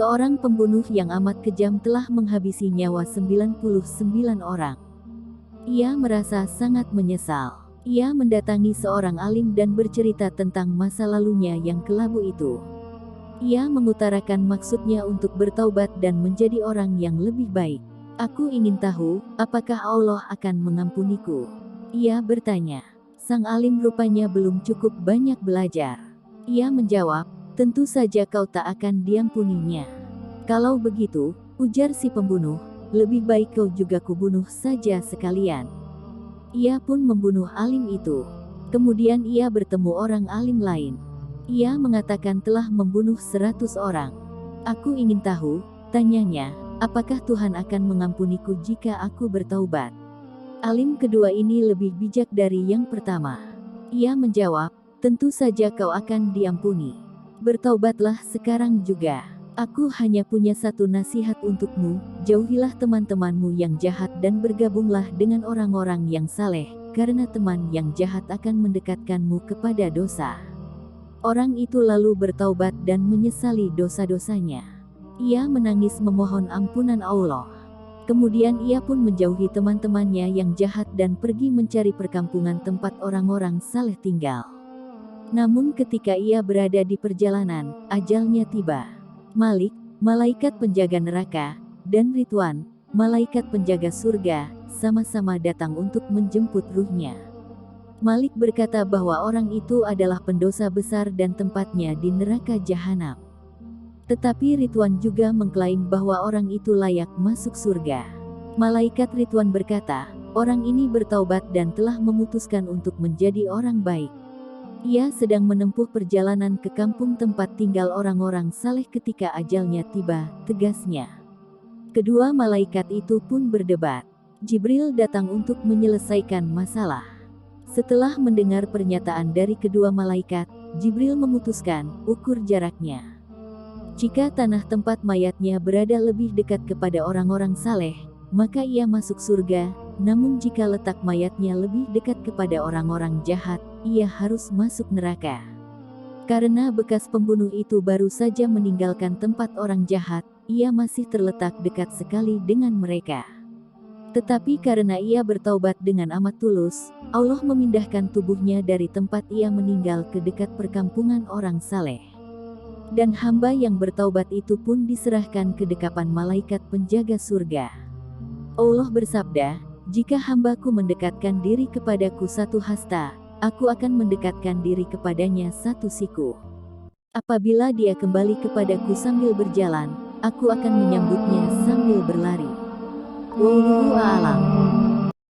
Seorang pembunuh yang amat kejam telah menghabisi nyawa 99 orang. Ia merasa sangat menyesal. Ia mendatangi seorang alim dan bercerita tentang masa lalunya yang kelabu itu. Ia mengutarakan maksudnya untuk bertaubat dan menjadi orang yang lebih baik. Aku ingin tahu, apakah Allah akan mengampuniku? Ia bertanya. Sang alim rupanya belum cukup banyak belajar. Ia menjawab, tentu saja kau tak akan diampuninya. Kalau begitu, ujar si pembunuh, lebih baik kau juga kubunuh saja sekalian. Ia pun membunuh alim itu. Kemudian ia bertemu orang alim lain. Ia mengatakan telah membunuh 100 orang. Aku ingin tahu, tanyanya, apakah Tuhan akan mengampuniku jika aku bertaubat? Alim kedua ini lebih bijak dari yang pertama. Ia menjawab, tentu saja kau akan diampuni. Bertaubatlah sekarang juga. Aku hanya punya satu nasihat untukmu, jauhilah teman-temanmu yang jahat dan bergabunglah dengan orang-orang yang saleh, karena teman yang jahat akan mendekatkanmu kepada dosa. Orang itu lalu bertaubat dan menyesali dosa-dosanya. Ia menangis memohon ampunan Allah. Kemudian ia pun menjauhi teman-temannya yang jahat dan pergi mencari perkampungan tempat orang-orang saleh tinggal. Namun ketika ia berada di perjalanan, ajalnya tiba. Malik, malaikat penjaga neraka, dan Ridwan, malaikat penjaga surga, sama-sama datang untuk menjemput ruhnya. Malik berkata bahwa orang itu adalah pendosa besar dan tempatnya di neraka jahanam. Tetapi Ridwan juga mengklaim bahwa orang itu layak masuk surga. Malaikat Ridwan berkata, orang ini bertaubat dan telah memutuskan untuk menjadi orang baik. Ia sedang menempuh perjalanan ke kampung tempat tinggal orang-orang saleh ketika ajalnya tiba, tegasnya. Kedua malaikat itu pun berdebat. Jibril datang untuk menyelesaikan masalah. Setelah mendengar pernyataan dari kedua malaikat, Jibril memutuskan, ukur jaraknya. Jika tanah tempat mayatnya berada lebih dekat kepada orang-orang saleh, maka ia masuk surga, namun jika letak mayatnya lebih dekat kepada orang-orang jahat, ia harus masuk neraka. Karena bekas pembunuh itu baru saja meninggalkan tempat orang jahat, ia masih terletak dekat sekali dengan mereka. Tetapi karena ia bertaubat dengan amat tulus, Allah memindahkan tubuhnya dari tempat ia meninggal ke dekat perkampungan orang saleh. Dan hamba yang bertaubat itu pun diserahkan ke dekapan malaikat penjaga surga. Allah bersabda, jika hambaku mendekatkan diri kepadaku satu hasta, aku akan mendekatkan diri kepadanya satu siku. Apabila dia kembali kepadaku sambil berjalan, aku akan menyambutnya sambil berlari. Wallahu a'lam.